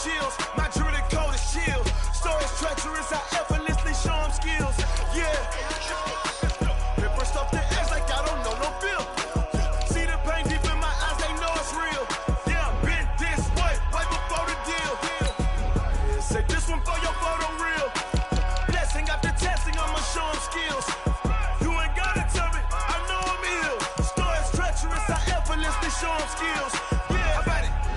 chills. My jewelry code is chill. Stories treacherous, I effortlessly show them skills. Yeah. Paper stuff the edge like I don't know no feel. See the pain deep in my eyes, they know it's real. Yeah, been this way, right before the deal. Yeah, say this one for your photo reel. Blessing after testing, I'ma show them skills. You ain't gotta tell me, I know I'm ill. Stories treacherous, I effortlessly show them skills. Yeah,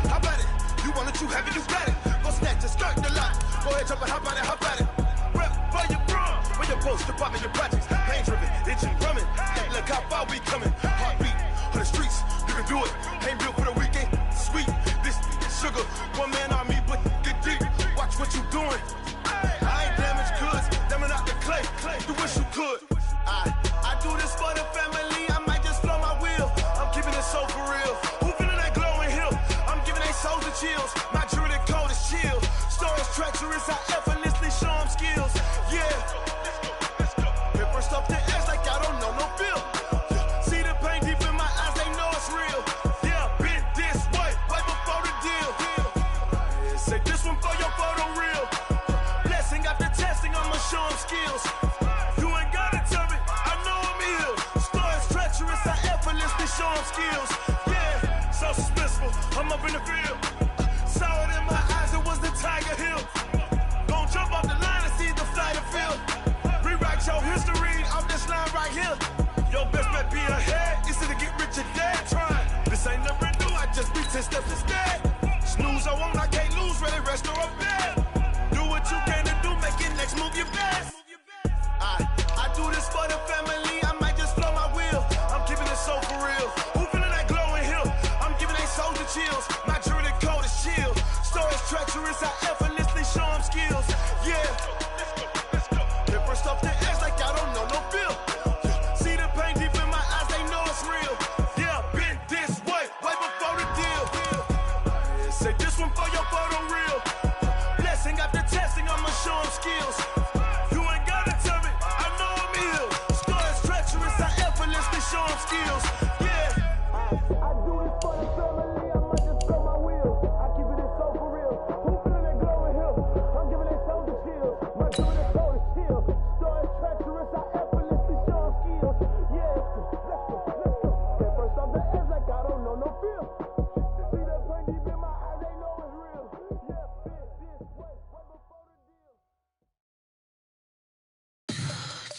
how about it? You want it, you have it, you got it. Go snatch it, start the lot. Go ahead, jump it, hop on it, hop on it. Rep for your bro, for your post, department, your projects. Pain driven, itching, drumming. Look how far we coming. Heartbeat on the streets, you can do it. Ain't built for the weekend. Sweet, this sugar. One man army, but get deep. Watch what you doing. I ain't damaged goods, damn it out the clay. You wish you could. I do this for the family. I might just flow my wheel. I'm keeping it so for real. Who feeling that glowing hill? I'm giving they souls the chills. My jewelry code is chill. Stories treacherous, I effortlessly show them skills. Yeah. Paper stuff the edge like I don't know no feel. See the pain deep in my eyes, they know it's real. Yeah, been this way, right before the deal. Yeah, say this one for your photo reel. Blessing after testing, I'ma show them skills. You ain't gotta tell me, I know I'm ill. Stories treacherous, I effortlessly show them skills. Yeah, so suspenseful, I'm up in the field. Saw it in my eyes, it was the Tiger Hill. Gon' jump off the line and see the flight of field. Rewrite your history off this line right here. Your best bet be ahead, easy to get rich or dead trying. This ain't never new, I just be 10 steps instead. Snooze, I won't, I can't lose, ready, rest or a bed. Do what you can to do, make it next move your best. I do this for the family, I might just flow my wheel. I'm keeping it so for real. Who feeling that glowing hill? I'm giving they souls the chills. My jewelry code is chill. Stories treacherous, I effortlessly show them skills. Yeah. Paper stuff the edge like I don't know no feel. See the pain deep in my eyes, they know it's real. Yeah, been this way, right before the deal. Yeah, say this one for your photo reel. Blessing after testing, I'ma show them skills. You ain't gotta tell me, I know I'm ill. Stories treacherous, I effortlessly show them skills. Yeah. I do this for the family, I might just throw my wheel. I keep it so for real. Who feeling that glowing hill? I'm giving they souls the chills. My jewelry code is chill. Stories treacherous, I effortlessly show them skills. Yeah, let's go. Get first off the edge like I don't know no feel. See that pain deep in my eyes, they know it's real. Yeah, been this way, right before the deal.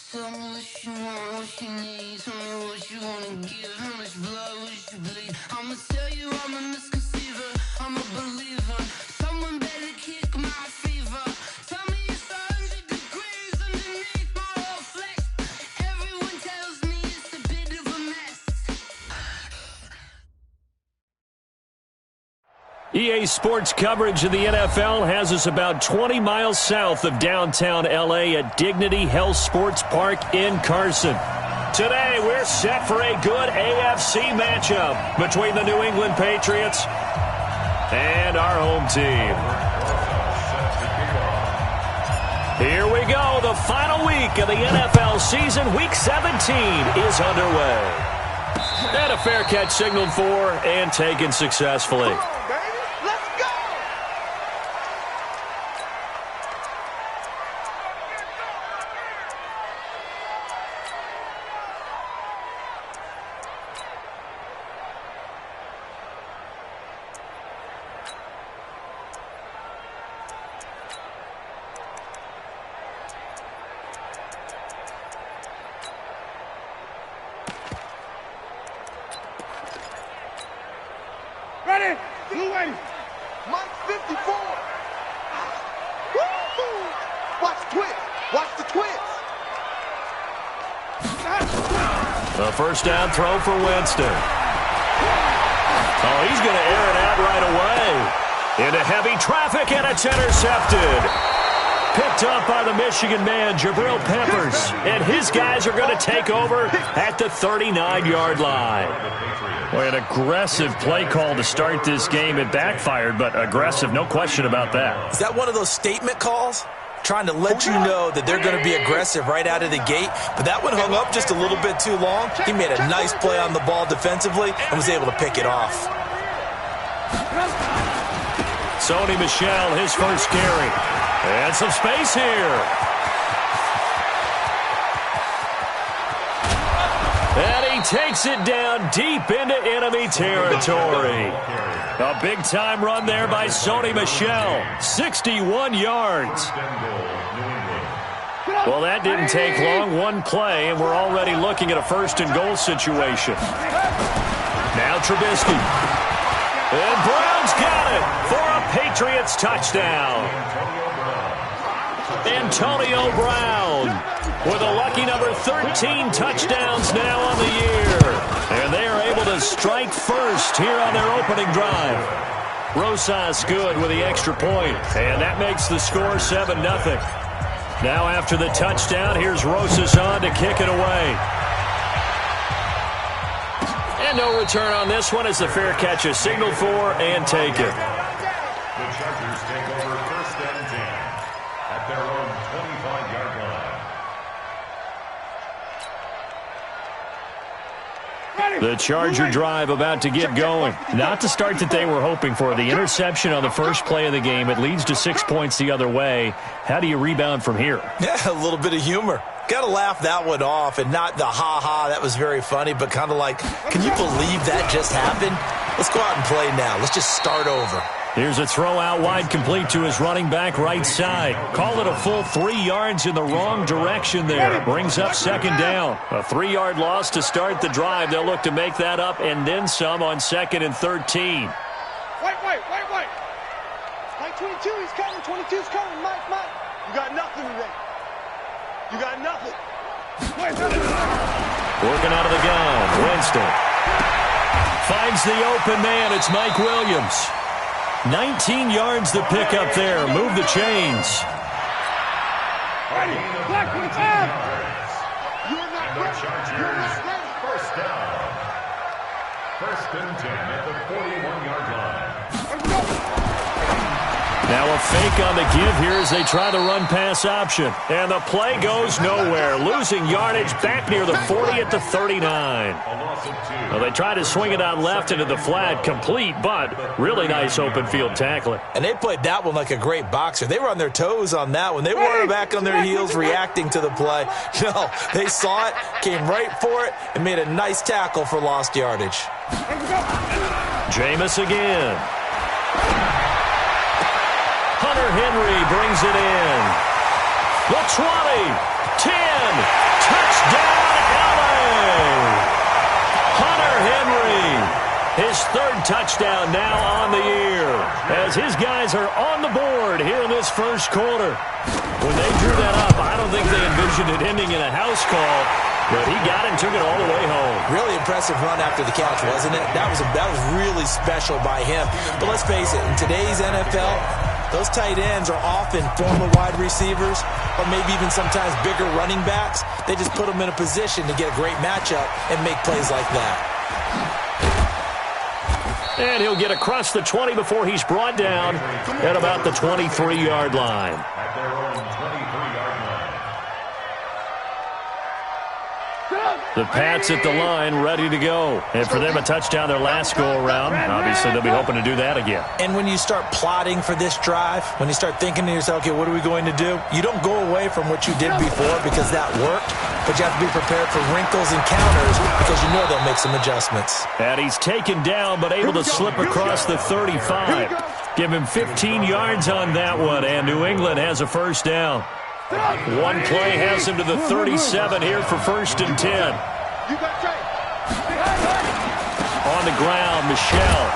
Tell me what you want, what you need. Tell me what you wanna give. How much blood would you bleed? I'ma tell you I'm a misconceiver. I'm a believer. Someone better kick my fever. Tell me it's 100 degrees underneath my whole flesh. Everyone tells me it's a bit of a mess. EA Sports coverage of the NFL has us about 20 miles south of downtown LA at Dignity Health Sports Park in Carson. Today, we're set for a good AFC matchup between the New England Patriots and our home team. Here we go. The final week of the NFL season. Week 17 is underway. And a fair catch signaled for and taken successfully. Ready? Blue 80. Mike 54. Woo! Watch the twist. Watch the twist. A first down throw for Winston. Oh, he's going to air it out right away. Into heavy traffic, and it's intercepted. Picked up by the Michigan man, Jabril Peppers. And his guys are going to take over at the 39-yard line. Boy, an aggressive play call to start this game. It backfired, but aggressive, no question about that. Is that one of those statement calls? Trying to let you know that they're going to be aggressive right out of the gate, but that one hung up just a little bit too long. He made a nice play on the ball defensively and was able to pick it off. Sony Michel, his first carry. And some space here. And he takes it down deep into enemy territory. A big-time run there by Sony Michel. 61 yards. Well, that didn't take long. One play, and we're already looking at a first-and-goal situation. Now Trubisky. And Brown's got it for a Patriots touchdown. Antonio Brown with a lucky number 13 touchdowns now on the year. And they are able to strike first here on their opening drive. Rosas good with the extra point, and that makes the score 7-0. Now after the touchdown, here's Rosas on to kick it away. And no return on this one as the fair catch is signaled for and taken. The Chargers take over first and 10 at their own 25-yard line. The Charger drive about to get going. Not the start that they were hoping for. The interception on the first play of the game. It leads to 6 points the other way. How do you rebound from here? Yeah, a little bit of humor. Got to laugh that one off, and not the ha-ha, that was very funny, but kind of like, can you believe that just happened? Let's go out and play now. Let's just start over. Here's a throw out wide, complete to his running back right side. Call it a full 3 yards in the wrong direction there. Brings up second down. A 3-yard loss to start the drive. They'll look to make that up and then some on 2nd and 13. Wait. Mike 22, he's coming. 22's coming. Mike. You got nothing today. You got nothing. Working out of the gun. Winston finds the open man. It's Mike Williams. 19 yards to pick up there. Move the chains. Black 25. You're not ready. First down. First and 10 at the 41-yard line. Now a fake on the give here as they try the run-pass option. And the play goes nowhere. Losing yardage back near the 40 at the 39. Well, they try to swing it on left into the flat. Complete, but really nice open field tackling. And they played that one like a great boxer. They were on their toes on that one. They weren't back on their heels reacting to the play. No, they saw it, came right for it, and made a nice tackle for lost yardage. Jameis again. Hunter Henry brings it in. The 20, 10, touchdown LA. Hunter Henry, his third touchdown now on the year as his guys are on the board here in this first quarter. When they drew that up, I don't think they envisioned it ending in a house call, but he got it and took it all the way home. Really impressive run after the catch, wasn't it? That was really special by him. But let's face it, in today's NFL, those tight ends are often former wide receivers or maybe even sometimes bigger running backs. They just put them in a position to get a great matchup and make plays like that. And he'll get across the 20 before he's brought down at about the 23-yard line. At their own 23-yard line. The Pats at the line, ready to go. And for them, a touchdown their last go-around. Obviously, they'll be hoping to do that again. And when you start plotting for this drive, when you start thinking to yourself, okay, what are we going to do? You don't go away from what you did before because that worked, but you have to be prepared for wrinkles and counters because you know they'll make some adjustments. And he's taken down, but able to slip across the 35. Give him 15 yards on that one, and New England has a first down. One play has him to the 37 here for first and 10. On the ground, Michel.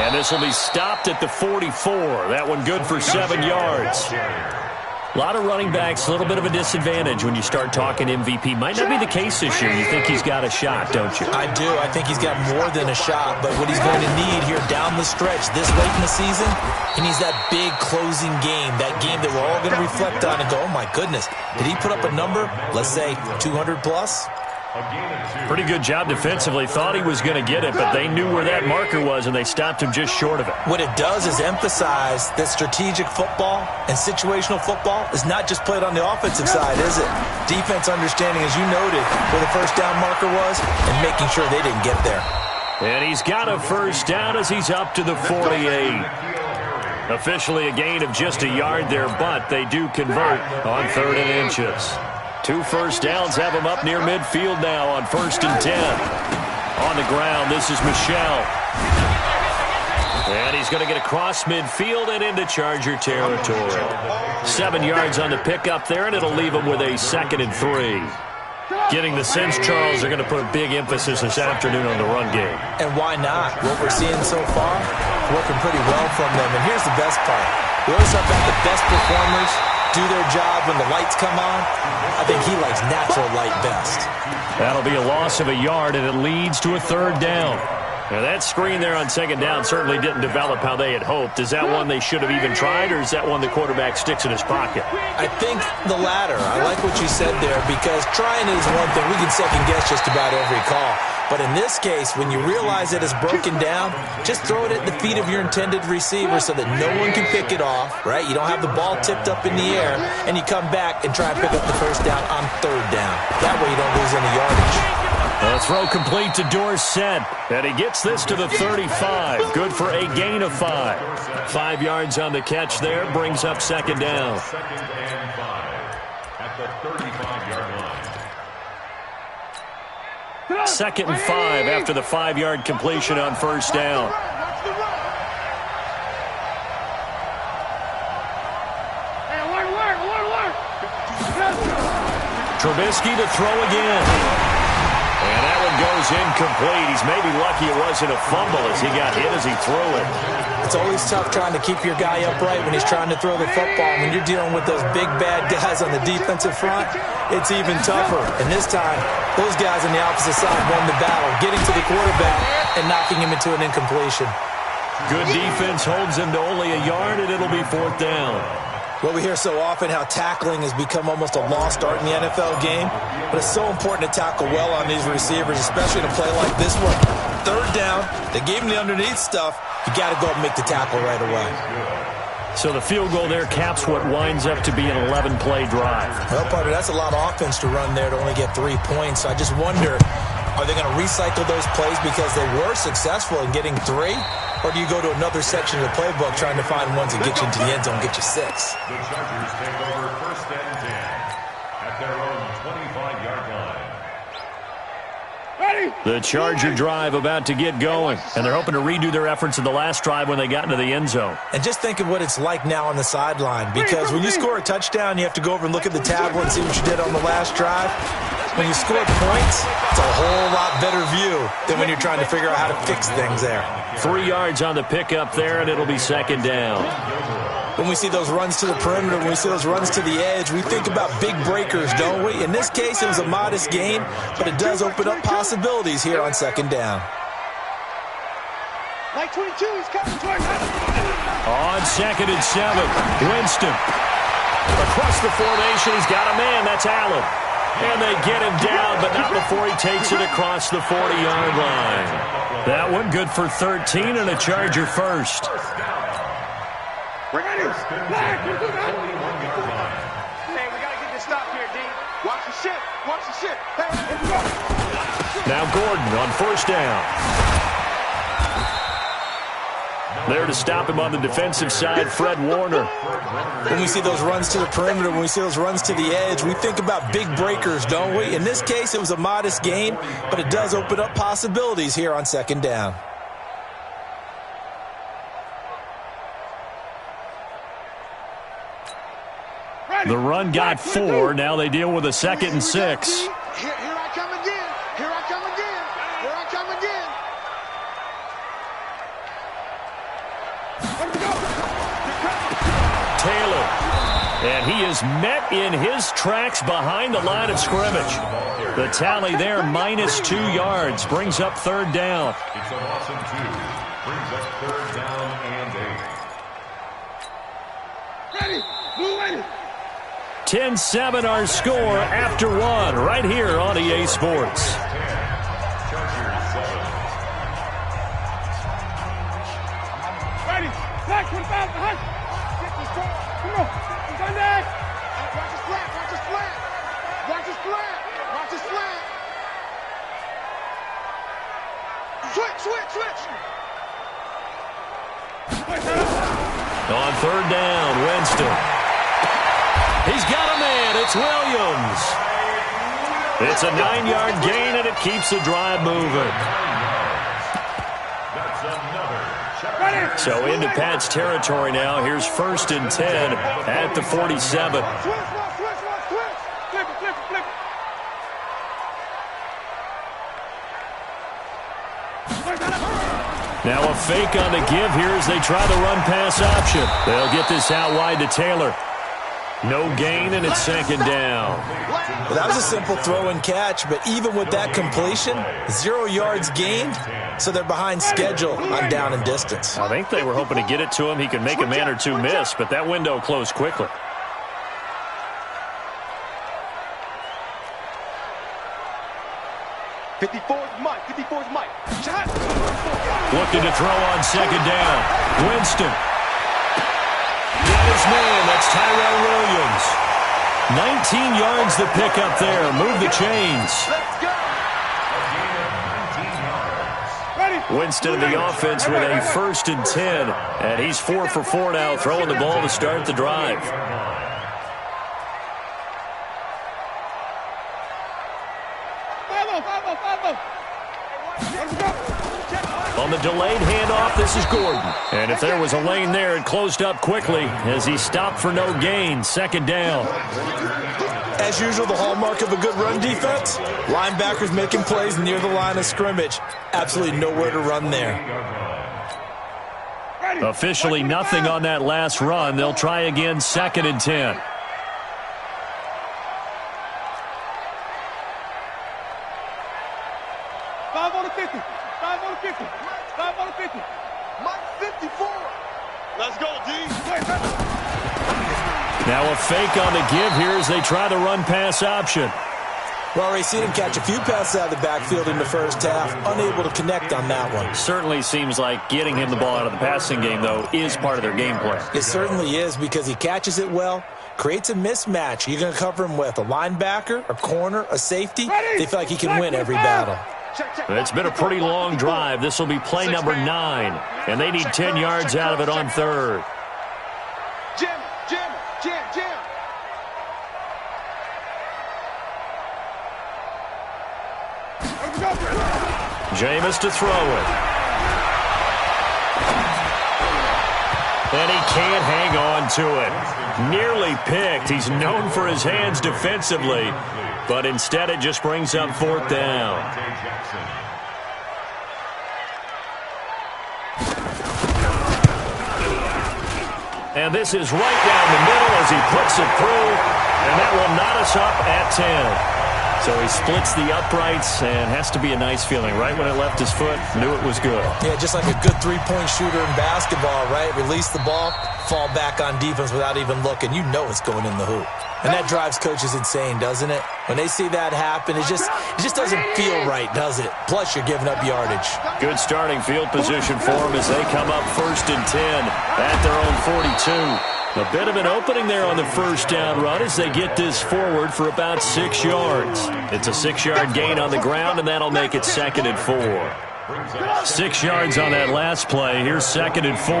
And this will be stopped at the 44. That one good for 7 yards. A lot of running backs, a little bit of a disadvantage when you start talking MVP. Might not be the case this year. You think he's got a shot, don't you? I do. I think he's got more than a shot. But what he's going to need here down the stretch this late in the season, he needs that big closing game, that game that we're all going to reflect on and go, oh, my goodness, did he put up a number, let's say 200 plus? Pretty good job defensively. Thought he was going to get it, but they knew where that marker was, and they stopped him just short of it. What it does is emphasize that strategic football and situational football is not just played on the offensive side, is it? Defense understanding, as you noted, where the first down marker was and making sure they didn't get there. And he's got a first down as he's up to the 48. Officially a gain of just a yard there, but they do convert on 3rd and inches. 2 first downs have them up near midfield now on 1st and 10. On the ground, this is Michel. And he's going to get across midfield and into Charger territory. 7 yards on the pickup there, and it'll leave him with a 2nd and 3. Getting the sense, Charles, they're going to put a big emphasis this afternoon on the run game. And why not? What we're seeing so far, working pretty well from them. And here's the best part. We always talk about the best performers do their job when the lights come on. I think he likes natural light best. That'll be a loss of a yard, and it leads to a 3rd down. Now, that screen there on 2nd down certainly didn't develop how they had hoped. Is that one they should have even tried, or is that one the quarterback sticks in his pocket? I think the latter. I like what you said there, because trying is one thing. We can second-guess just about every call. But in this case, when you realize that it's broken down, just throw it at the feet of your intended receiver so that no one can pick it off, right? You don't have the ball tipped up in the air, and you come back and try and pick up the 1st down on 3rd down. That way you don't lose any yardage. A throw complete to Dorsett, and he gets this to the 35. Good for a gain of 5. 5 yards on the catch there, brings up 2nd down. 2nd and 5 at the 35-yard line. 2nd and 5 after the 5-yard completion on 1st down. Trubisky to throw again. And that one goes incomplete. He's maybe lucky it wasn't a fumble as he got hit as he threw it. It's always tough trying to keep your guy upright when he's trying to throw the football. When you're dealing with those big, bad guys on the defensive front, it's even tougher. And this time, those guys on the opposite side won the battle, getting to the quarterback and knocking him into an incompletion. Good defense holds him to only a yard, and it'll be 4th down. Well, we hear so often how tackling has become almost a lost art in the NFL game, but it's so important to tackle well on these receivers, especially in a play like this one. 3rd down, they gave him the underneath stuff. You got to go and make the tackle right away. So the field goal there caps what winds up to be an 11-play drive. Well, partner, that's a lot of offense to run there to only get 3 points. So I just wonder, are they going to recycle those plays because they were successful in getting 3? Or do you go to another section of the playbook trying to find ones that get you into the end zone, get you 6? The Chargers take over 1st and 10 at their own 25-yard line. Ready? The Charger drive about to get going, and they're hoping to redo their efforts in the last drive when they got into the end zone. And just think of what it's like now on the sideline, because when you score a touchdown, you have to go over and look at the tablet and see what you did on the last drive. When you score points, it's a whole lot better view than when you're trying to figure out how to fix things there. 3 yards on the pickup there, and it'll be 2nd down. When we see those runs to the perimeter, when we see those runs to the edge, we think about big breakers, don't we? In this case, it was a modest gain, but it does open up possibilities here on 2nd down. Like 22, he's coming towards us. On 2nd and 7, Winston. Across the formation, he's got a man. That's Allen. And they get him down, but not before he takes it across the 40-yard line. That one good for 13 and a Charger 1st. We're ready. Hey, we got to get this stop here, D. Watch the shit. Watch the shit. Hey, here we go. Now Gordon on 1st down. There to stop him on the defensive side, Fred Warner. When we see those runs to the perimeter, when we see those runs to the edge, we think about big breakers, don't we? In this case, it was a modest gain, but it does open up possibilities here on 2nd down. The run got 4. Now they deal with a 2nd and 6. Here I come again. Here I come again. Here I come again. Taylor. And he is met in his tracks behind the line of scrimmage. The tally there, -2 yards, brings up 3rd down. It's a loss of 2. Brings up 3rd down and 8. Ready. Blue ready. 10-7 our score after 1 right here on EA Sports. Ready. Back, 25, behind. Get this ball. Come on. He's on that. Watch his flat. Watch his flat. Watch his flat. Watch his flat. Switch. On third down, Winston. He's got a man. It's Williams. It's a 9-yard gain, and it keeps the drive moving. So into Pat's territory now. Here's 1st and 10 at the 47. Now a fake on the give here as they try the run-pass option. They'll get this out wide to Taylor. No gain, and it's 2nd down. Well, that was a simple throw and catch, but even with that completion, 0 yards gained, so they're behind schedule on down and distance. I think they were hoping to get it to him. He could make a man or two miss, but that window closed quickly. Looking to throw on 2nd down. Winston. Got his man. That's Tyrell Williams. 19 yards the pick up there. Move the chains. Winston in the offense with a 1st and 10. And he's 4 for 4 now, throwing the ball to start the drive. On the delayed handoff, this is Gordon. And if there was a lane there, it closed up quickly as he stopped for no gain. 2nd down. As usual, the hallmark of a good run defense, linebackers making plays near the line of scrimmage. Absolutely nowhere to run there. Officially nothing on that last run. They'll try again, 2nd and 10. Let's go, D. Now a fake on the give here as they try the run-pass option. Well, we've seen him catch a few passes out of the backfield in the first half, unable to connect on that one. Certainly seems like getting him the ball out of the passing game, though, is part of their game plan. It certainly is because he catches it well, creates a mismatch. You're going to cover him with a linebacker, a corner, a safety. They feel like he can win every battle. It's been a pretty long drive. This will be play number 9, and they need 10 yards out of it on 3rd. Jim. Jameis to throw it. And he can't hang on to it. Nearly picked. He's known for his hands defensively, but instead it just brings up 4th down. And this is right down the middle as he puts it through, and that will knot us up at 10. So he splits the uprights, and has to be a nice feeling. Right when it left his foot, knew it was good. Yeah, just like a good three-point shooter in basketball, right? Release the ball, fall back on defense without even looking. You know it's going in the hoop. And that drives coaches insane, doesn't it? When they see that happen, it just doesn't feel right, does it? Plus, you're giving up yardage. Good starting field position for them as they come up 1st and 10 at their own 42. A bit of an opening there on the 1st down run as they get this forward for about 6 yards. It's a 6-yard gain on the ground, and that'll make it 2nd and 4. 6 yards on that last play. Here's 2nd and 4.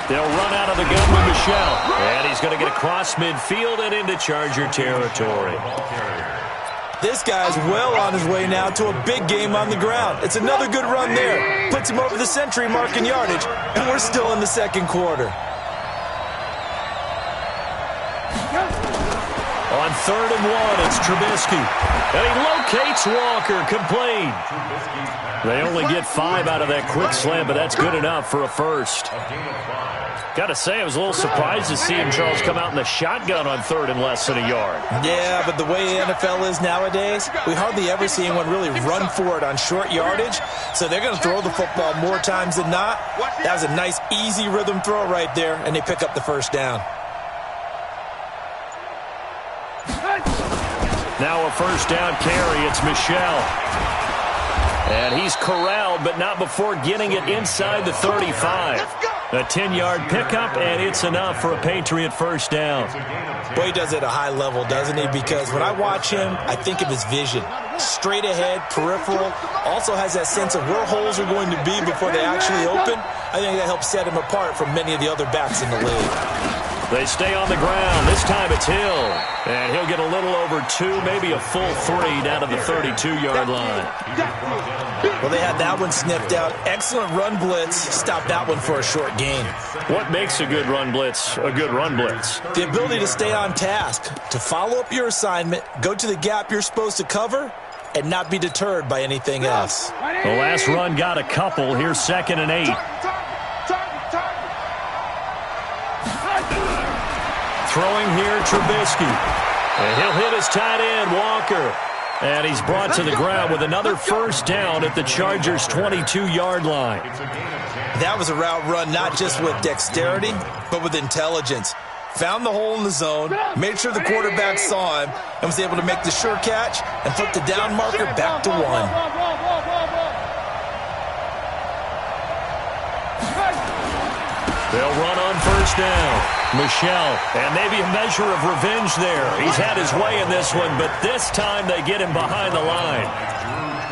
They'll run out of the gun with Michelle. And he's going to get across midfield and into Charger territory. This guy's well on his way now to a big game on the ground. It's another good run there. Puts him over the century mark in yardage, and we're still in the 2nd quarter. On 3rd and 1, it's Trubisky. And he locates Walker, complete. They only get 5 out of that quick slant, but that's good enough for a first. Got to say, I was a little surprised to see him, Charles, come out in the shotgun on 3rd and less than a yard. Yeah, but the way NFL is nowadays, we hardly ever see anyone really run for it on short yardage. So they're going to throw the football more times than not. That was a nice, easy rhythm throw right there, and they pick up the 1st down. Now a 1st down carry. It's Michelle. And he's corralled, but not before getting it inside the 35. A 10-yard pickup, and it's enough for a Patriot first down. Boy, he does it at a high level, doesn't he? Because when I watch him, I think of his vision. Straight ahead, peripheral, also has that sense of where holes are going to be before they actually open. I think that helps set him apart from many of the other backs in the league. They stay on the ground. This time it's Hill. And he'll get a little over 2, maybe a full 3 down to the 32-yard line. Well, they had that one sniffed out. Excellent run blitz. Stopped that one for a short gain. What makes a good run blitz a good run blitz? The ability to stay on task, to follow up your assignment, go to the gap you're supposed to cover, and not be deterred by anything else. The last run got a couple. Here's 2nd and 8. Throwing here, Trubisky. And he'll hit his tight end, Walker. And he's brought to the ground with another first down at the Chargers' 22-yard line. That was a route run not just with dexterity, but with intelligence. Found the hole in the zone, made sure the quarterback saw him, and was able to make the sure catch and flip the down marker back to 1. They'll run on first down. Michelle, and maybe a measure of revenge there. He's had his way in this one, but this time they get him behind the line.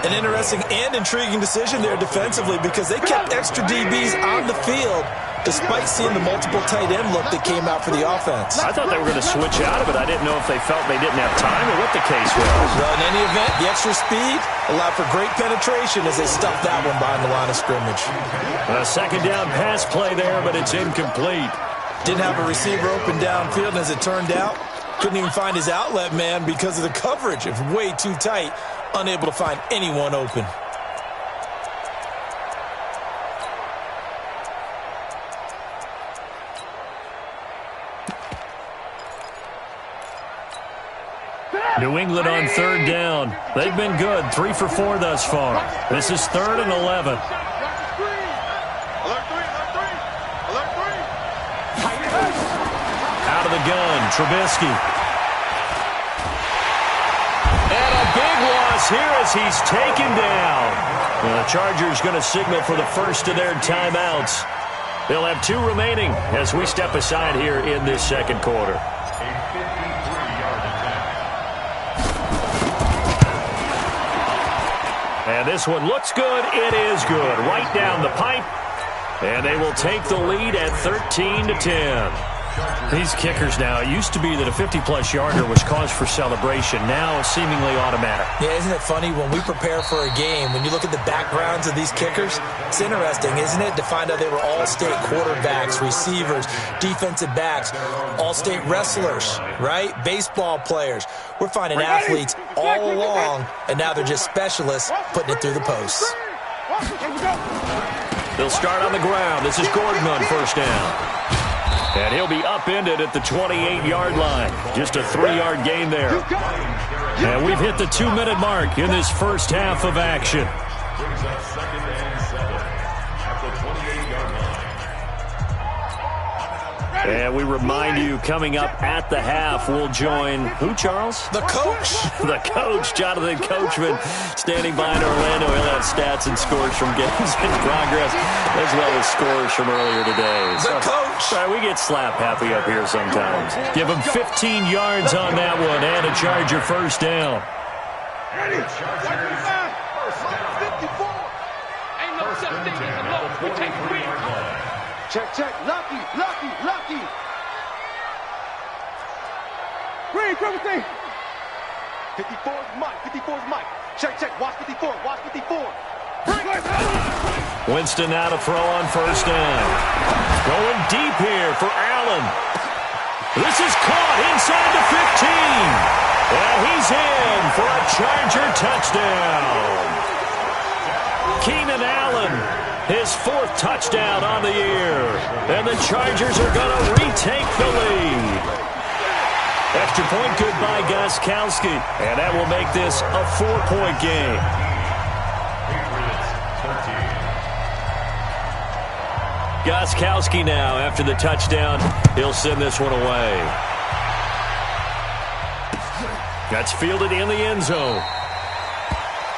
An interesting and intriguing decision there defensively because they kept extra DBs on the field despite seeing the multiple tight end look that came out for the offense. I thought they were going to switch out of it. I didn't know if they felt they didn't have time or what the case was. Well, in any event, the extra speed allowed for great penetration as they stuffed that one behind the line of scrimmage. A second down pass play there, but it's incomplete. Didn't have a receiver open downfield, and as it turned out, couldn't even find his outlet man because of the coverage. It was way too tight, unable to find anyone open. New England on third down. They've been good, 3 for 4 thus far. This is 3rd and 11. Out of the gun, Trubisky. And a big loss here as he's taken down. The Chargers going to signal for the first of their timeouts. They'll have 2 remaining as we step aside here in this second quarter. And this one looks good. It is good. Right down the pipe. And they will take the lead at 13-10. These kickers now, it used to be that a 50-plus yarder was cause for celebration. Now seemingly automatic. Yeah, isn't it funny when we prepare for a game, when you look at the backgrounds of these kickers, it's interesting, isn't it, to find out they were all-state quarterbacks, receivers, defensive backs, all-state wrestlers, right? Baseball players. We're finding athletes all along, and now they're just specialists putting it through the posts. They'll start on the ground. This is Gordon on first down. And he'll be upended at the 28-yard line. Just a 3-yard gain there. And we've hit the 2-minute mark in this first half of action. Brings up 2nd and 7 at the 28-yard line. And we remind you, coming up at the half, we'll join who, Charles? The coach. The coach, Jonathan Coachman, standing by in Orlando. He'll have stats and scores from games in progress, as well as scores from earlier today. The coach. Sorry, we get slap happy up here sometimes. Give him 15 yards on that one and a Charger first down. Ready? 54. Ain't no such thing as a loss. We take a win. Check, check. Lucky. Green, triple T. 54 is Mike. 54 is Mike. Check, check. Watch 54. Watch 54. Winston now to throw on first down. Going deep here for Allen. This is caught inside the 15. And he's in for a Charger touchdown. Keenan Allen, his 4th touchdown on the year. And the Chargers are going to retake the lead. Extra point good by Gostkowski. And that will make this a 4-point game. Gostkowski now, after the touchdown, he'll send this one away. That's fielded in the end zone.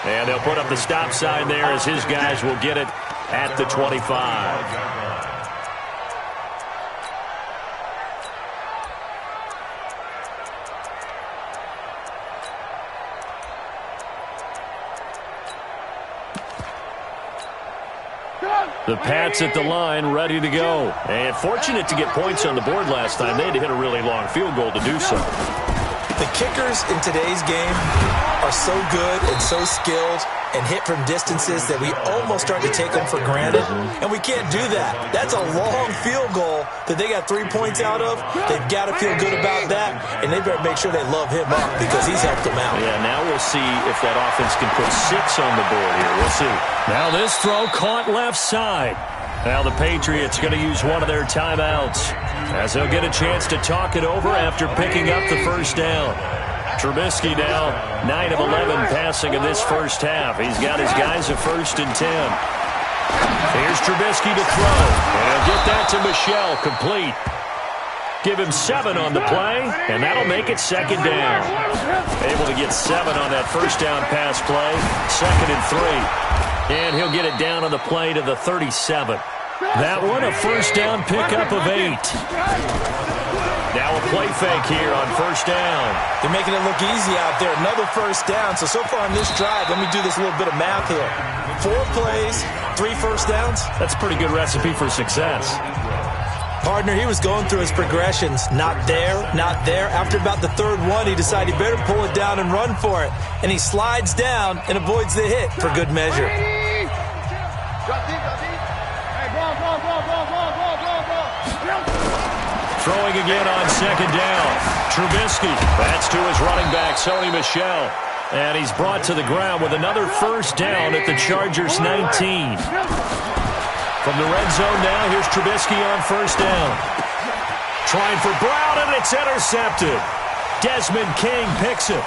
And they'll put up the stop sign there as his guys will get it at the 25. The Pats at the line, ready to go. And fortunate to get points on the board last time. They had to hit a really long field goal to do so. The kickers in today's game are so good and so skilled and hit from distances that we almost start to take them for granted. And we can't do that. That's a long field goal that they got 3 points out of. They've got to feel good about that, and they better make sure they love him up because he's helped them out. Yeah, now we'll see if that offense can put 6 on the board here. We'll see. Now this throw caught left side. Now the Patriots going to use one of their timeouts as they'll get a chance to talk it over after picking up the first down. Trubisky now 9 of 11 passing in this first half. He's got his guys at 1st and 10. Here's Trubisky to throw. And he'll get that to Michel, complete. Give him 7 on the play, and that'll make it 2nd down. Able to get 7 on that first down pass play. 2nd and 3. And he'll get it down on the play to the 37. That one, a first down pickup of 8. Now a play fake here on first down. They're making it look easy out there. Another first down. So far on this drive, let me do this little bit of math here. 4 plays, 3 first downs. That's a pretty good recipe for success. Partner, he was going through his progressions. Not there, not there. After about the 3rd one, he decided he better pull it down and run for it. And he slides down and avoids the hit for good measure. Throwing again on 2nd down. Trubisky. That's to his running back, Sony Michel. And he's brought to the ground with another first down at the Chargers' 19. From the red zone now, here's Trubisky on first down. Trying for Brown, and it's intercepted. Desmond King picks it.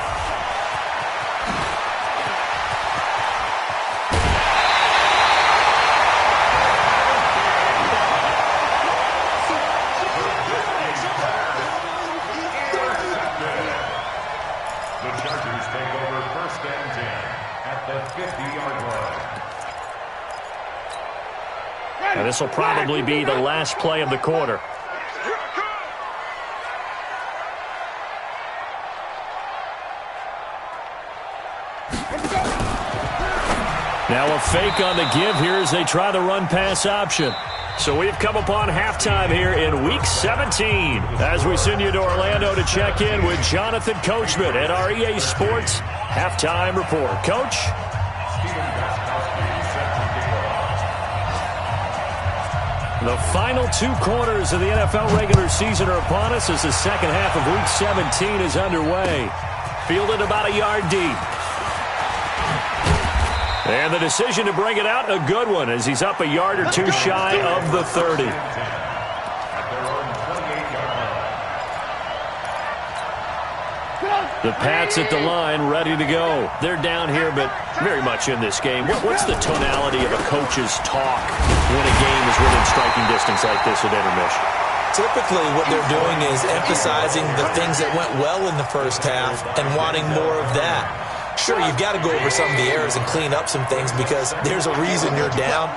The Chargers take over 1st and 10 at the 50-yard line. And this will probably be the last play of the quarter. Now a fake on the give here as they try the run-pass option. So we've come upon halftime here in Week 17 as we send you to Orlando to check in with Jonathan Coachman at our EA Sports Halftime Report. Coach? The final 2 quarters of the NFL regular season are upon us as the second half of Week 17 is underway. Fielded about a yard deep. And the decision to bring it out, a good one, as he's up a yard or 2 shy of the 30. The Pats at the line, ready to go. They're down here, but very much in this game. What's the tonality of a coach's talk when a game is within striking distance like this at intermission? Typically, what they're doing is emphasizing the things that went well in the first half and wanting more of that. Sure, you've got to go over some of the errors and clean up some things because there's a reason you're down.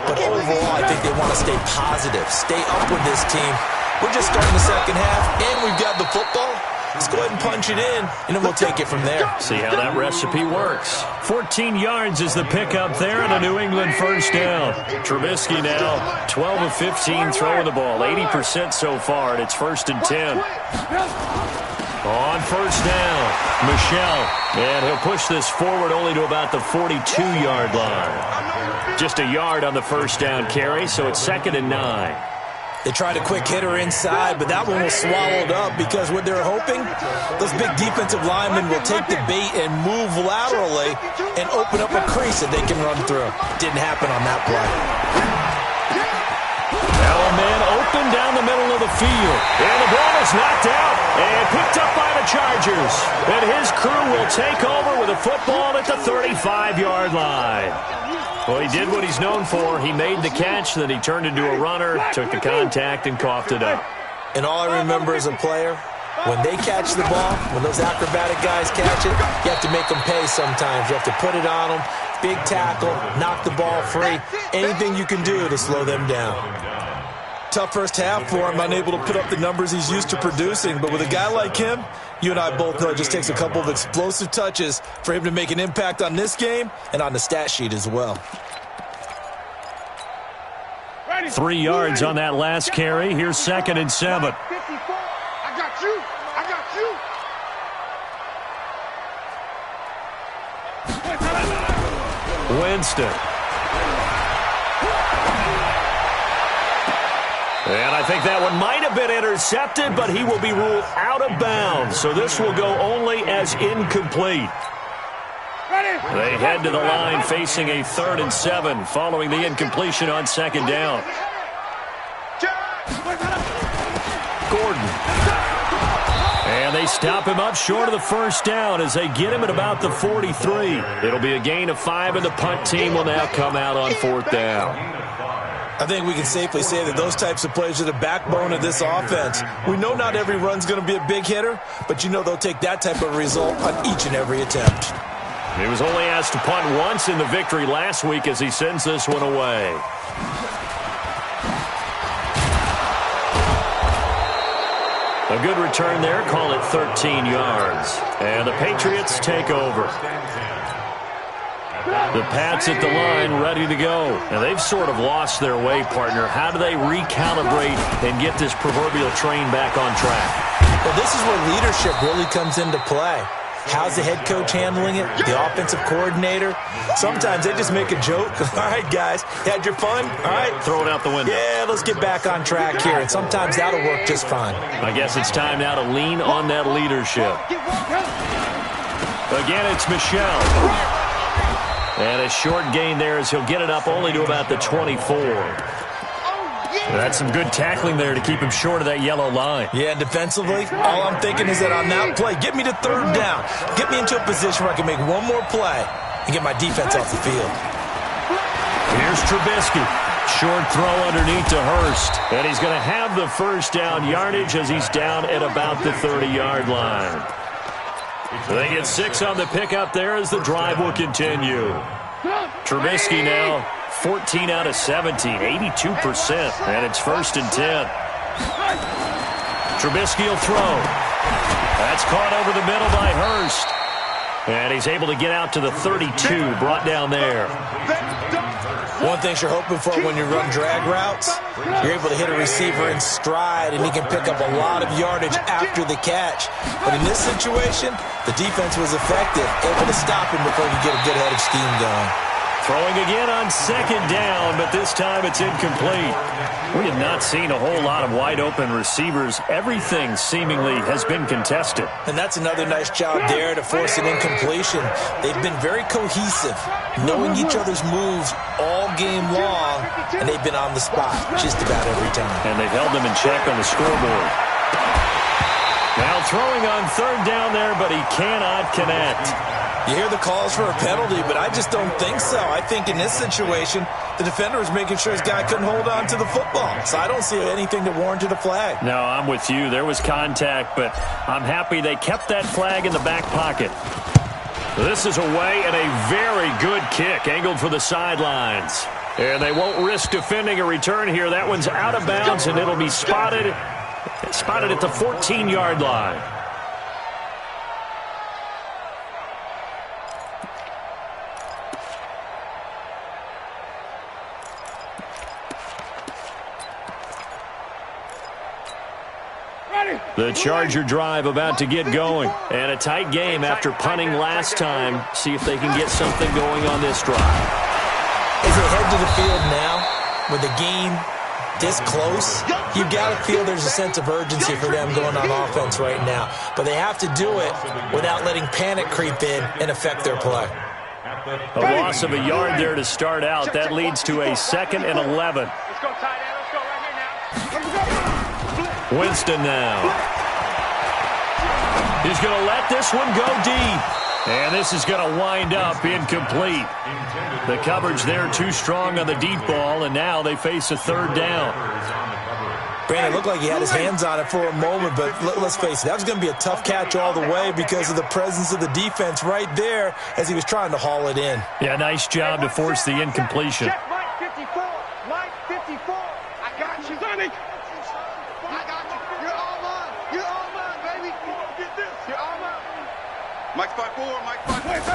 But overall, I think they want to stay positive, stay up with this team. We're just starting the second half, and we've got the football. Let's go ahead and punch it in, and then we'll take it from there. See how that recipe works. 14 yards is the pickup there and a New England first down. Trubisky now 12 of 15 throwing the ball, 80% so far, and it's 1st and 10. On first down, Michel, and he'll push this forward only to about the 42-yard line. Just a yard on the first down carry, so it's 2nd and 9. They tried a quick hitter inside, but that one was swallowed up because what they're hoping, those big defensive linemen will take the bait and move laterally and open up a crease that they can run through. Didn't happen on that play. Now a man open down the middle of the field. And the ball is knocked out and picked up by the Chargers. And his crew will take over with a football at the 35-yard line. Well, he did what he's known for. He made the catch, then he turned into a runner, took the contact, and coughed it up. And all I remember as a player, when they catch the ball, when those acrobatic guys catch it, you have to make them pay sometimes. You have to put it on them, big tackle, knock the ball free, anything you can do to slow them down. Tough first half for him, unable to put up the numbers he's used to producing. But with a guy like him, you and I both know it just takes a couple of explosive touches for him to make an impact on this game and on the stat sheet as well. 3 yards on that last carry. Here's 2nd and 7. 54. I got you. I got you. Winston. And I think that one might have been intercepted, but he will be ruled out of bounds. So this will go only as incomplete. They head to the line facing a 3rd and 7 following the incompletion on 2nd down. Gordon. And they stop him up short of the 1st down as they get him at about the 43. It'll be a gain of 5, and the punt team will now come out on 4th down. I think we can safely say that those types of plays are the backbone of this offense. We know not every run's going to be a big hitter, but you know they'll take that type of result on each and every attempt. He was only asked to punt once in the victory last week as he sends this one away. A good return there, call it 13 yards. And the Patriots take over. The Pats at the line, ready to go. And they've sort of lost their way, partner. How do they recalibrate and get this proverbial train back on track? Well, this is where leadership really comes into play. How's the head coach handling it? The offensive coordinator? Sometimes they just make a joke. All right, guys, had your fun? All right. Throw it out the window. Yeah, let's get back on track here. And sometimes that'll work just fine. I guess it's time now to lean on that leadership. Again, it's Michel. And a short gain there as he'll get it up only to about the 24. That's some good tackling there to keep him short of that yellow line. Yeah, defensively, all I'm thinking is that on that play, get me to 3rd down. Get me into a position where I can make one more play and get my defense off the field. Here's Trubisky. Short throw underneath to Hurst. And he's going to have the 1st down yardage as he's down at about the 30-yard line. They get 6 on the pickup there as the drive will continue. Trubisky now 14 out of 17, 82%, and it's 1st and 10. Trubisky will throw. That's caught over the middle by Hurst. And he's able to get out to the 32, brought down there. One thing you're hoping for when you run drag routes, you're able to hit a receiver in stride, and he can pick up a lot of yardage after the catch. But in this situation, the defense was effective, able to stop him before he could get a good head of steam going. Throwing again on 2nd down, but this time it's incomplete. We have not seen a whole lot of wide-open receivers. Everything seemingly has been contested. And that's another nice job there to force an incompletion. They've been very cohesive, knowing each other's moves all game long, and they've been on the spot just about every time. And they've held them in check on the scoreboard. Now throwing on 3rd down there, but he cannot connect. You hear the calls for a penalty, but I just don't think so. I think in this situation, the defender was making sure his guy couldn't hold on to the football. So I don't see anything that warranted a flag. No, I'm with you. There was contact, but I'm happy they kept that flag in the back pocket. This is away and a very good kick, angled for the sidelines. And they won't risk defending a return here. That one's out of bounds, and it'll be spotted at the 14-yard line. The Charger drive about to get going. And a tight game after punting last time. See if they can get something going on this drive. As they head to the field now, with the game this close, you've got to feel there's a sense of urgency for them going on offense right now. But they have to do it without letting panic creep in and affect their play. A loss of a yard there to start out. That leads to a 2nd and 11. Let's go, tight end. Let's go right here now. Winston now. He's going to let this one go deep. And this is going to wind up incomplete. The coverage there too strong on the deep ball, and now they face a 3rd down. Brandon, it looked like he had his hands on it for a moment, but let's face it, that was going to be a tough catch all the way because of the presence of the defense right there as he was trying to haul it in. Yeah, nice job to force the incompletion. Check Mike 54. Mike 54. I got you, Sonny. I got you. You're all mine. You're all mine, baby. Get this. You're all mine. Mike 54. Mike 54.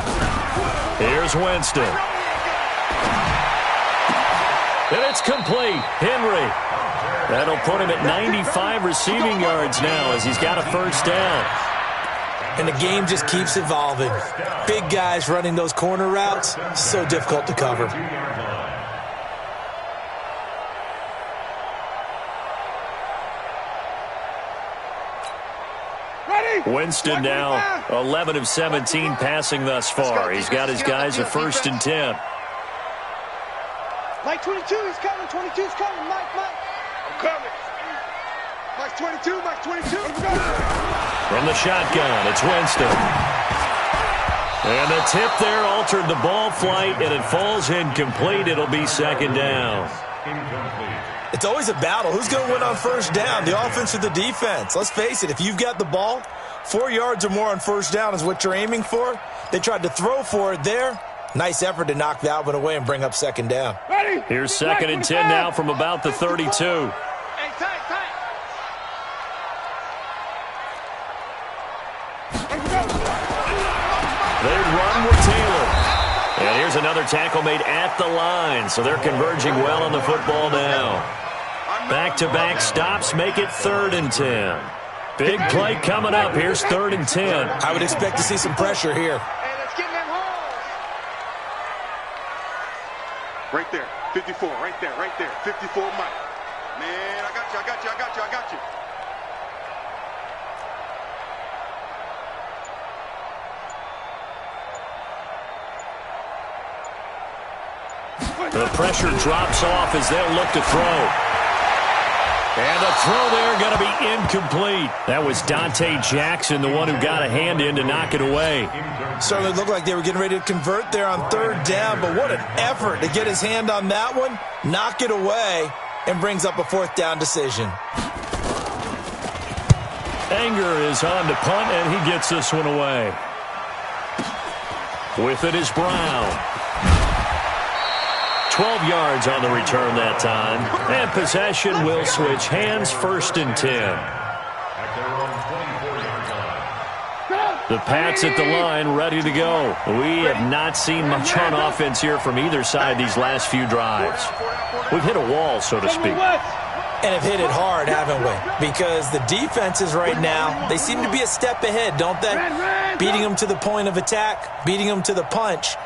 Here's Winston. And it's complete. Henry. That'll put him at 95 receiving yards now as he's got a first down. And the game just keeps evolving. Big guys running those corner routes, so difficult to cover. Winston now 11 of 17 passing thus far. He's got his guys a 1st and 10. Mike 22, he's coming. 22's coming. Mike. I'm coming. Mike 22, Mike 22. From the shotgun, it's Winston. And the tip there altered the ball flight, and it falls incomplete. It'll be 2nd down. It's always a battle. Who's going to win on 1st down, the offense or the defense? Let's face it, if you've got the ball, 4 yards or more on 1st down is what you're aiming for. They tried to throw for it there. Nice effort to knock that one away and bring up 2nd down. Here's 2nd and 10 now from about the 32. Hey, tight. They run with Taylor. And here's another tackle made at the line, so they're converging well on the football now. Back-to-back stops make it 3rd and 10. Big play coming up. Here's 3rd and 10. I would expect to see some pressure here. Hey, let's get in them holes. Right there. 54. Right there. 54 Mike. Man, I got you. The pressure drops off as they'll look to throw. And the throw there going to be incomplete. That was Dante Jackson, the one who got a hand in to knock it away. Certainly looked like they were getting ready to convert there on 3rd down, but what an effort to get his hand on that one, knock it away, and brings up a 4th down decision. Anger is on to punt, and he gets this one away. With it is Brown. 12 yards on the return that time. And possession will switch hands, 1st and 10. The Pats at the line, ready to go. We have not seen much on offense here from either side these last few drives. We've hit a wall, so to speak. And have hit it hard, haven't we? Because the defenses right now, they seem to be a step ahead, don't they? Beating them to the point of attack, beating them to the punch.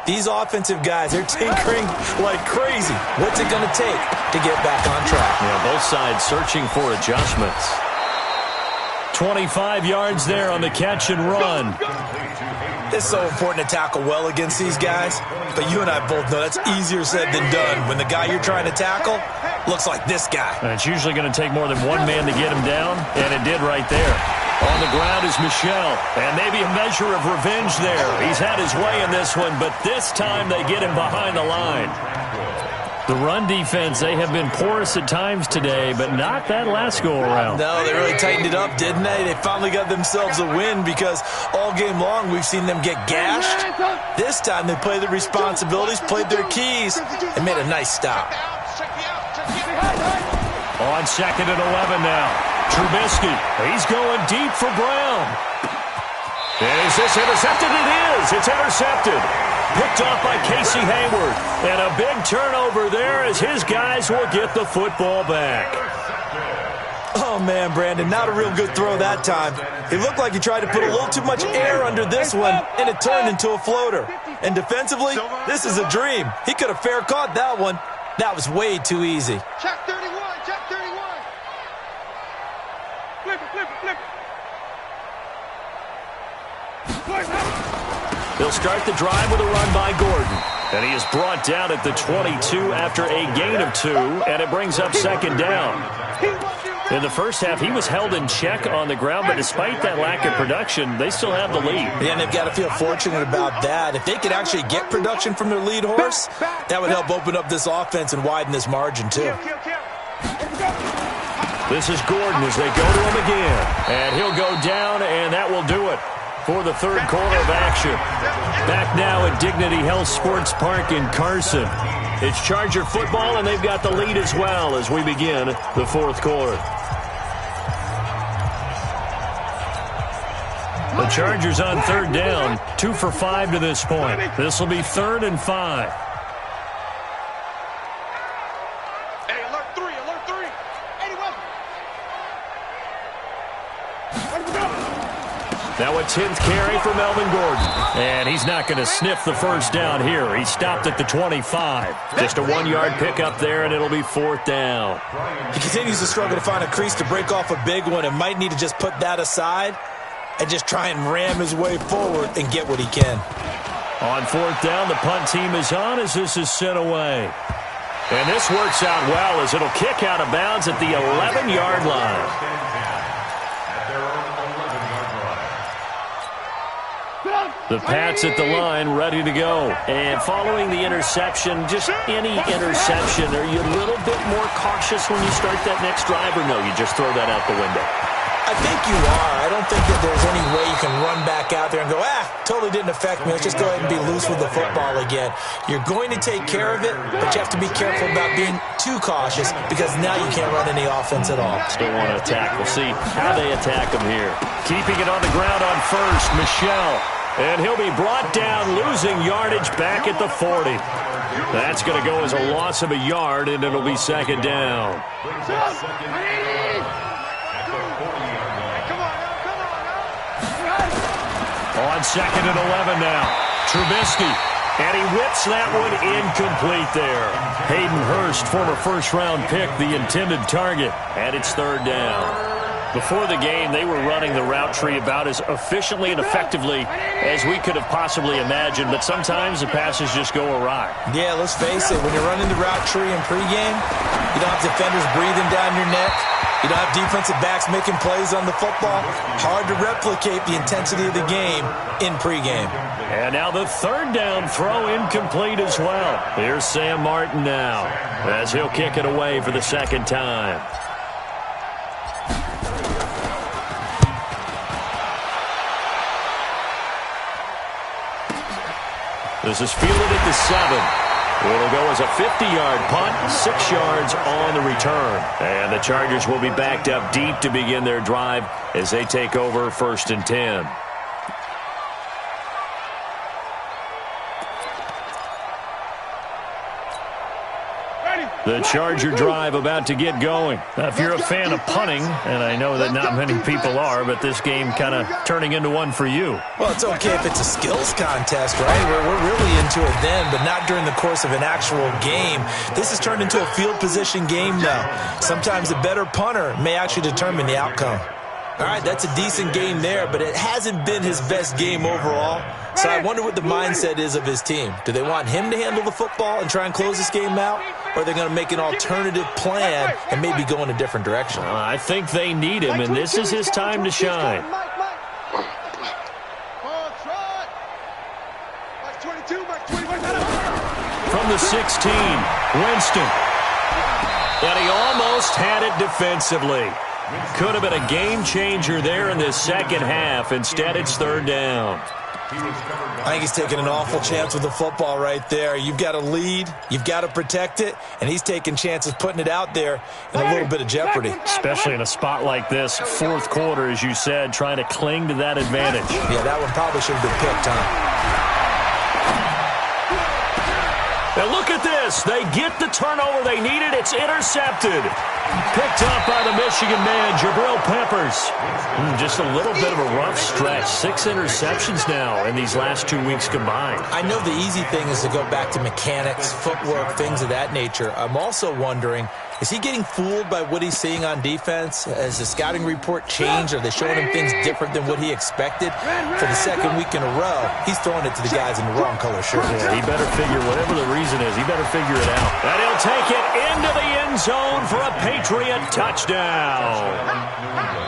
These offensive guys, they're tinkering like crazy. What's it going to take to get back on track? Yeah, both sides searching for adjustments. 25 yards there on the catch and run. It's so important to tackle well against these guys, but you and I both know that's easier said than done when the guy you're trying to tackle looks like this guy. And it's usually going to take more than one man to get him down, and it did right there. On the ground is Michel, and maybe a measure of revenge there. He's had his way in this one, but this time they get him behind the line. The run defense, they have been porous at times today, but not that last go-around. No, they really tightened it up, didn't they? They finally got themselves a win because all game long we've seen them get gashed. This time they played their responsibilities, played their keys, and made a nice stop. On 2nd and 11 now. Trubisky, he's going deep for Brown. Is this intercepted? It is. It's intercepted. Picked off by Casey Hayward. And a big turnover there as his guys will get the football back. Oh, man, Brandon, not a real good throw that time. It looked like he tried to put a little too much air under this one, and it turned into a floater. And defensively, this is a dream. He could have fair caught that one. That was way too easy. Check 31, check 31. Flip it. They'll start the drive with a run by Gordon. And he is brought down at the 22 after a gain of 2, and it brings up 2nd down. In the first half, he was held in check on the ground, but despite that lack of production, they still have the lead. Yeah, and they've got to feel fortunate about that. If they could actually get production from their lead horse, that would help open up this offense and widen this margin, too. This is Gordon as they go to him again. And he'll go down, and that will do it for the 3rd quarter of action. Back now at Dignity Health Sports Park in Carson. It's Charger football, and they've got the lead as well as we begin the 4th quarter. The Chargers on 3rd down, 2 for 5 to this point. This will be 3rd and 5. Now a 10th carry for Melvin Gordon. And he's not going to sniff the first down here. He stopped at the 25. Just a 1-yard pickup there, and it'll be 4th down. He continues to struggle to find a crease to break off a big one and might need to just put that aside and just try and ram his way forward and get what he can. On 4th down, the punt team is on as this is sent away. And this works out well as it'll kick out of bounds at the 11-yard line. The Pats at the line, ready to go. And following the interception, just any interception, are you a little bit more cautious when you start that next drive, or no, you just throw that out the window? I think you are. I don't think that there's any way you can run back out there and go, totally didn't affect me. Let's just go ahead and be loose with the football again. You're going to take care of it, but you have to be careful about being too cautious because now you can't run any offense at all. Still want to attack. We'll see how they attack him here. Keeping it on the ground on first, Michelle. And he'll be brought down, losing yardage back at the 40. That's going to go as a loss of a yard, and it'll be 2nd down. On 2nd and 11 now. Trubisky. And he whips that one incomplete there. Hayden Hurst, former first-round pick, the intended target. And it's 3rd down. Before the game, they were running the route tree about as efficiently and effectively as we could have possibly imagined, but sometimes the passes just go awry. Yeah, let's face it, when you're running the route tree in pregame, you don't have defenders breathing down your neck. You don't have defensive backs making plays on the football. Hard to replicate the intensity of the game in pregame. And now the 3rd down throw incomplete as well. Here's Sam Martin now as he'll kick it away for the 2nd time. This is fielded at the 7. It'll go as a 50-yard punt, 6 yards on the return. And the Chargers will be backed up deep to begin their drive as they take over 1st and 10. The Charger drive about to get going. Now, if you're a fan of punting, and I know that not many people are, but this game kind of turning into one for you. Well, it's okay if it's a skills contest, right? We're really into it then, but not during the course of an actual game. This has turned into a field position game now. Sometimes a better punter may actually determine the outcome. All right, that's a decent game there, but it hasn't been his best game overall. So I wonder what the mindset is of his team. Do they want him to handle the football and try and close this game out? Or are they going to make an alternative plan and maybe go in a different direction? I think they need him, and this is his time to shine. From the 16, Winston. And he almost had it defensively. Could have been a game changer there in this 2nd half. Instead, it's 3rd down. I think he's taking an awful chance with the football right there. You've got to lead, you've got to protect it, and he's taking chances putting it out there in a little bit of jeopardy. Especially in a spot like this, 4th quarter, as you said, trying to cling to that advantage. Yeah, that one probably should have been picked, huh? And look at this. They get the turnover they needed. It's intercepted. Picked up by the Michigan man, Jabril Peppers. Just a little bit of a rough stretch. 6 interceptions now in these last 2 weeks combined. I know the easy thing is to go back to mechanics, footwork, things of that nature. I'm also wondering, is he getting fooled by what he's seeing on defense? Has the scouting report changed? Are they showing him things different than what he expected? For the 2nd week in a row, he's throwing it to the guys in the wrong color shirt. Yeah, he better figure, whatever the reason is, he better figure it out. And he'll take it into the end zone for a Patriot touchdown.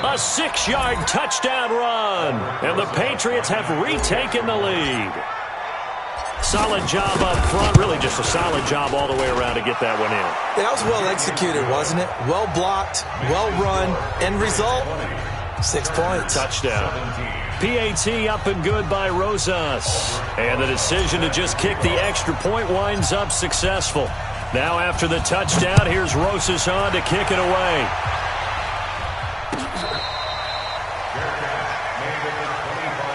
A 6-yard touchdown run. And the Patriots have retaken the lead. Solid job up front. Really just a solid job all the way around to get that one in. That was well executed, wasn't it? Well blocked, well run. End result, 6 points. Touchdown. PAT up and good by Rosas. And the decision to just kick the extra point winds up successful. Now after the touchdown, here's Rosas on to kick it away.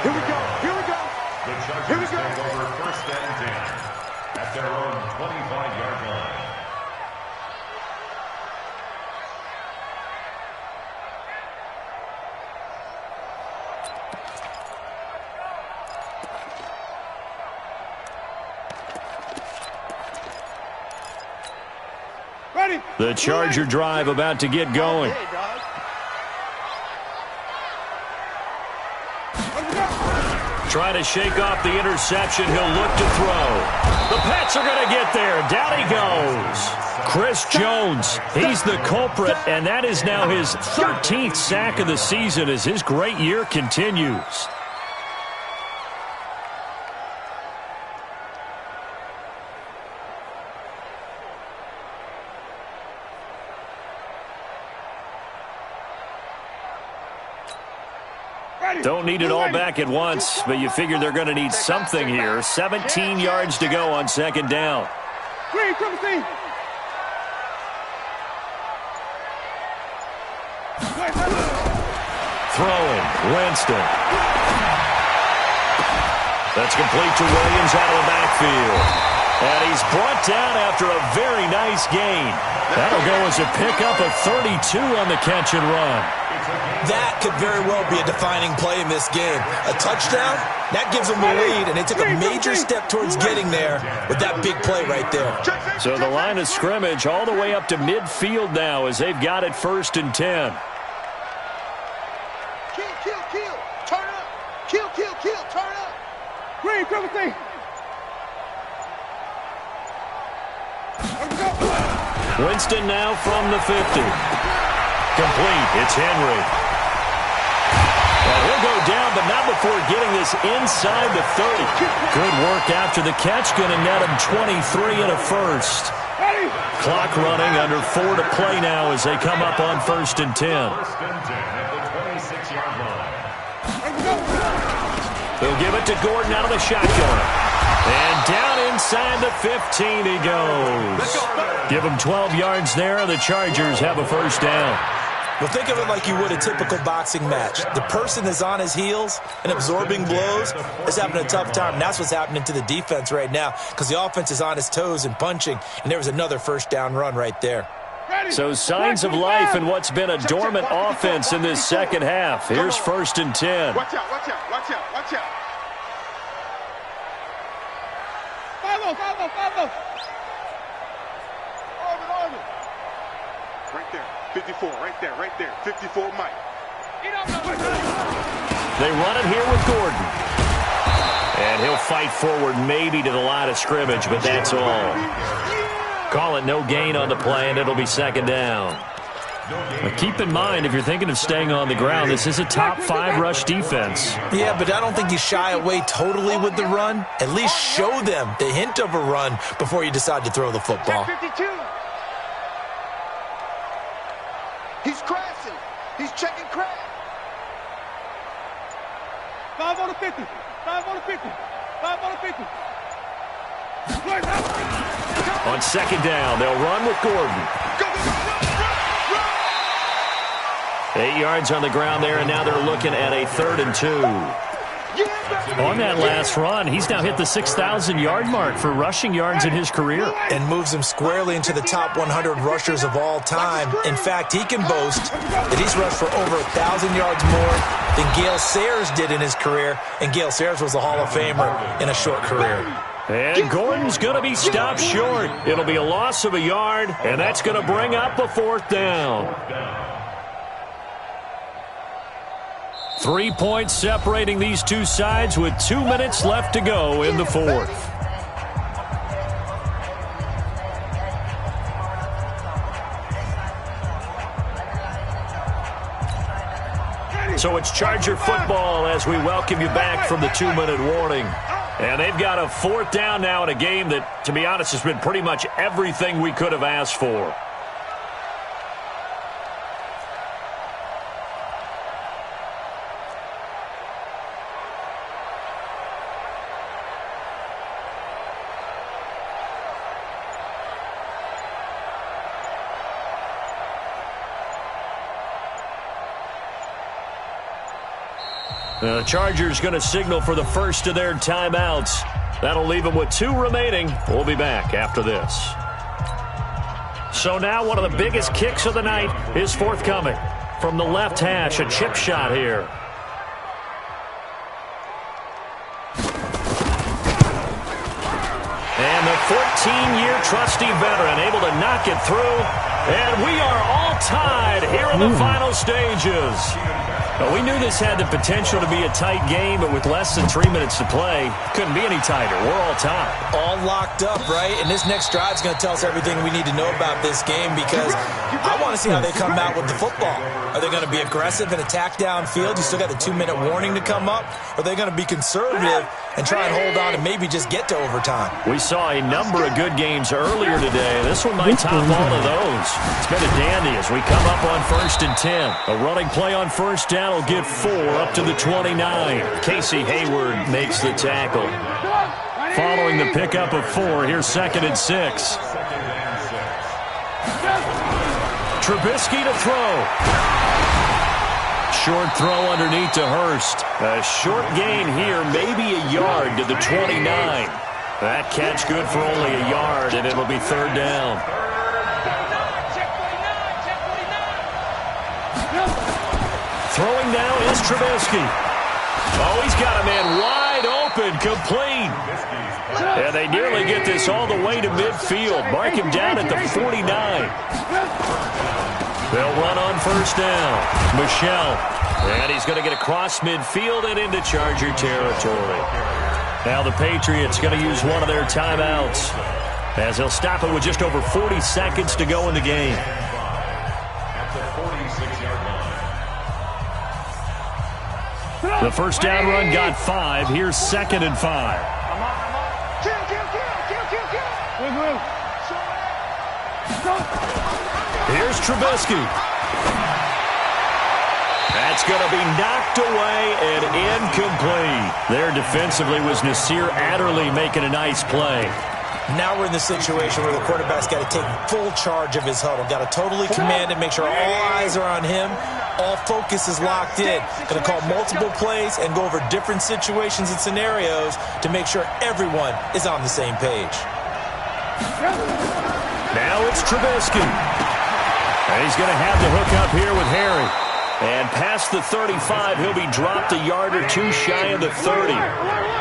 Here we go. Here we go. Here we go. Over 1st and 10 at their own 25-yard line. The Charger drive about to get going. Trying to shake off the interception. He'll look to throw. The Pats are going to get there. Down he goes. Chris Jones, he's the culprit, and that is now his 13th sack of the season as his great year continues. Don't need it all back at once, but you figure they're going to need something here. 17 yards to go on second down. Throwing, Winston. That's complete to Williams out of the backfield. And he's brought down after a very nice gain. That'll go as a pickup of 32 on the catch and run. That could very well be a defining play in this game. A touchdown, that gives them the lead, and they took a major step towards getting there with that big play right there. So the line of scrimmage all the way up to midfield now as they've got it 1st and 10. Kill. Turn up. Kill. Turn up. Green, cover thing. Winston now from the 50. Complete. It's Henry. Well, he'll go down, but not before getting this inside the 30. Good work after the catch. Going to net him 23 and a first. Clock running, under 4 to play now as they come up on 1st and 10. 1st and 10 at the 26-yard line. They'll give it to Gordon out of the shotgun. And down inside the 15 he goes. Give him 12 yards there, and the Chargers have a first down. Well, think of it like you would a typical boxing match. The person that's on his heels and absorbing blows is having a tough time. And that's what's happening to the defense right now because the offense is on his toes and punching, and there was another first down run right there. So signs of life in what's been a dormant offense in this second half. Here's 1st and 10. Watch out. 5-0. Orbit. Right there. 54, right there. 54, Mike. They run it here with Gordon. And he'll fight forward maybe to the line of scrimmage, but that's all. Call it no gain on the play, and it'll be second down. But keep in mind, if you're thinking of staying on the ground, this is a top 5 rush defense. Yeah, but I don't think you shy away totally with the run. At least show them the hint of a run before you decide to throw the football. 52. He's crashing. He's checking crash. 5 on the 50. 5 on the 50. 5 on the 50. On second down, they'll run with Gordon. 8 yards on the ground there, and now they're looking at a 3rd and 2. On that last run, he's now hit the 6,000-yard mark for rushing yards in his career. And moves him squarely into the top 100 rushers of all time. In fact, he can boast that he's rushed for over 1,000 yards more than Gale Sayers did in his career. And Gale Sayers was a Hall of Famer in a short career. And Gordon's going to be stopped short. It'll be a loss of a yard, and that's going to bring up a 4th down. 3 points separating these two sides with 2 minutes left to go in the 4th. So it's Charger football as we welcome you back from the 2-minute warning. And they've got a 4th down now in a game that, to be honest, has been pretty much everything we could have asked for. The Chargers going to signal for the first of their timeouts. That'll leave them with 2 remaining. We'll be back after this. So now one of the biggest kicks of the night is forthcoming. From the left hash, a chip shot here. And the 14-year trusty veteran able to knock it through. And we are all tied here in the final stages. Well, we knew this had the potential to be a tight game, but with less than 3 minutes to play, couldn't be any tighter. We're all tied. All locked up, right? And this next drive is going to tell us everything we need to know about this game, because I want to see how they come out with the football. Are they going to be aggressive and attack downfield? You still got the 2-minute warning to come up. Or are they going to be conservative and try and hold on and maybe just get to overtime? We saw a number of good games earlier today. This one might top all of those. It's been a dandy as we come up on 1st and 10. A running play on first down will get 4 up to the 29. Casey Hayward makes the tackle. Following the pickup of 4, here's 2nd and 6. Trubisky to throw. Short throw underneath to Hurst. A short gain here, maybe a yard to the 29. That catch good for only a yard, and it'll be 3rd down. Throwing now is Trubisky. Oh, he's got a man wide open, complete. And they nearly get this all the way to midfield. Mark him down at the 49. They'll run on first down. Michel. And he's going to get across midfield and into Charger territory. Now the Patriots going to use one of their timeouts, as they'll stop it with just over 40 seconds to go in the game. The first down run got 5. Here's 2nd and 5. Here's Trubisky. That's going to be knocked away and incomplete. There defensively was Nasir Adderley making a nice play. Now we're in the situation where the quarterback's got to take full charge of his huddle. Got to totally command it, make sure all eyes are on him. All focus is locked in. Going to call multiple plays and go over different situations and scenarios to make sure everyone is on the same page. Now it's Trubisky. And he's going to have the hook up here with Harry. And past the 35, he'll be dropped a yard or 2 shy of the 30.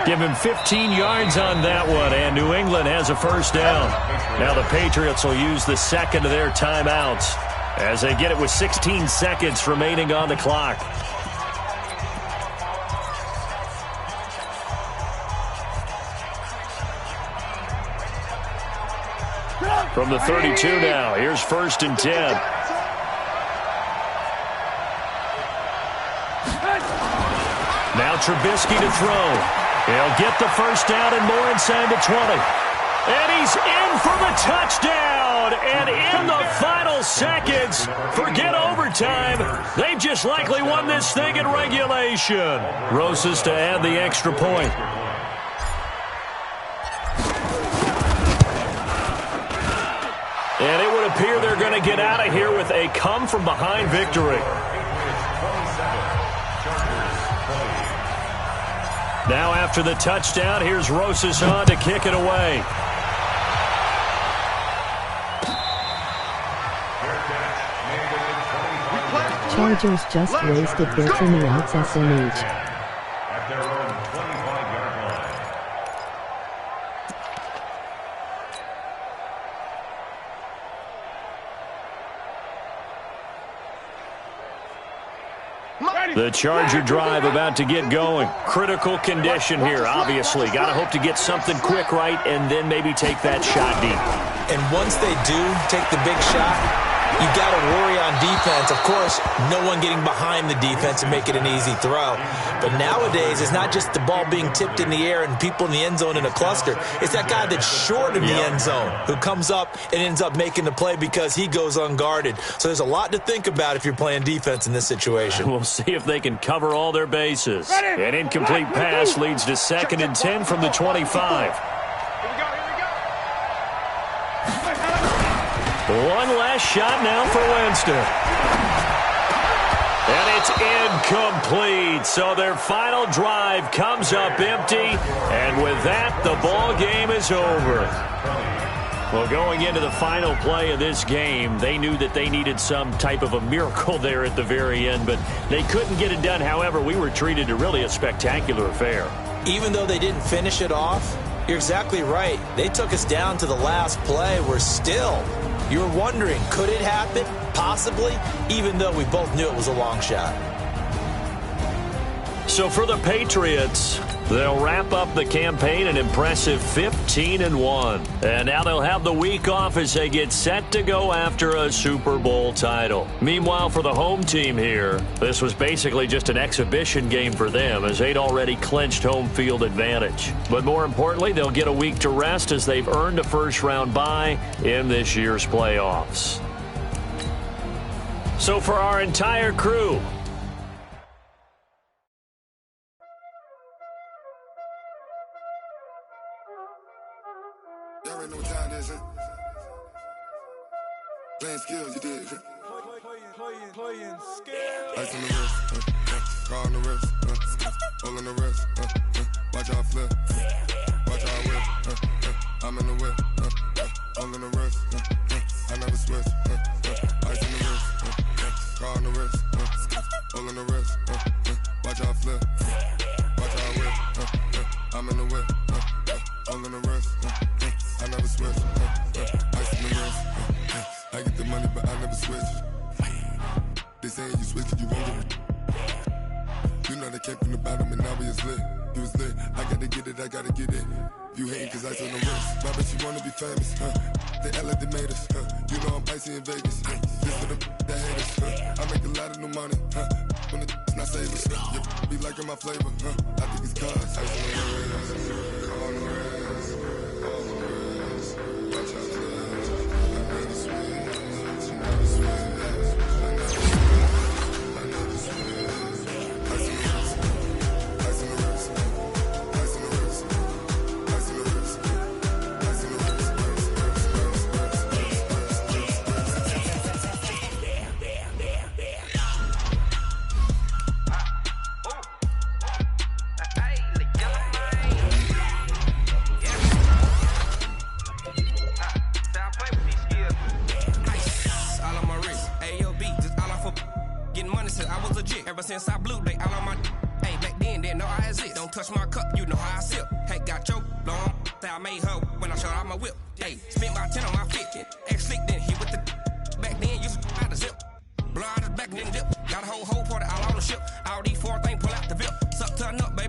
Give him 15 yards on that one, and New England has a first down. Now the Patriots will use the second of their timeouts as they get it with 16 seconds remaining on the clock. From the 32 now, here's 1st and 10. Now Trubisky to throw. He'll get the first down and more inside the 20. And he's in for the touchdown. And in the final seconds, forget overtime. They've just likely won this thing in regulation. Rosas to add the extra point. And it would appear they're going to get out of here with a come-from-behind victory. Now after the touchdown, here's Rosas on to kick it away. Chargers just wasted their 10 yards SMH. At their own 25-yard line. The Charger drive about to get going. Critical condition here, obviously. Got to hope to get something quick right and then maybe take that shot deep. And once they do take the big shot, you got to worry on defense. Of course, no one getting behind the defense and make it an easy throw. But nowadays, it's not just the ball being tipped in the air and people in the end zone in a cluster. It's that guy that's short of the end zone who comes up and ends up making the play because he goes unguarded. So there's a lot to think about if you're playing defense in this situation. We'll see if they can cover all their bases. An incomplete pass leads to 2nd and 10 from the 25. One last shot now for Winston. And it's incomplete. So their final drive comes up empty. And with that, the ball game is over. Well, going into the final play of this game, they knew that they needed some type of a miracle there at the very end, but they couldn't get it done. However, we were treated to really a spectacular affair. Even though they didn't finish it off, You're exactly right. They took us down to the last play. You're wondering, could it happen? Possibly, even though we both knew it was a long shot. So for the Patriots, they'll wrap up the campaign an impressive 15-1. And now they'll have the week off as they get set to go after a Super Bowl title. Meanwhile, for the home team here, this was basically just an exhibition game for them as they'd already clinched home field advantage. But more importantly, they'll get a week to rest as they've earned a first-round bye in this year's playoffs. So for our entire crew, Y'all already know what time it is, huh? Playing skills, you did. Playing skills. Ice on the wrist, car on the wrist, hole in the wrist, watch how I flip, watch how I whip, I'm in the whip, hole in the wrist, I never switch, ice on the wrist, car on the wrist, hole in the wrist, watch how I flip, watch how I whip, I'm in the whip, hole in the wrist, I never switch, ice in the wrist, I get the money but I never switch. They saying you switch it, you won't get it. You know they came from the bottom and now we is lit. You was lit, I gotta get it, I gotta get it. You hating cause ice on the wrist. Why bet you wanna be famous, They act like they made us, You know I'm icy in Vegas, This for the that hate us, I make a lot of new money, When it's not savers, You be liking my flavor, I think it's cause ice on the wrist, on the wrist, on the wrist. Watch out, I never switch, I never switch. Ever since I blew, they all on my hey, back then, didn't know I exist. Don't touch my cup, you know how I sip. Hey, got choked, long, that I made her when I showed out my whip. Hey, spent about 10 on my fit. Ex-slick, then he with the back then, used to out the zip. Blow out his back, then dip. Got a whole party all on the ship. All these four things pull out the VIP. Suck to a nut, baby.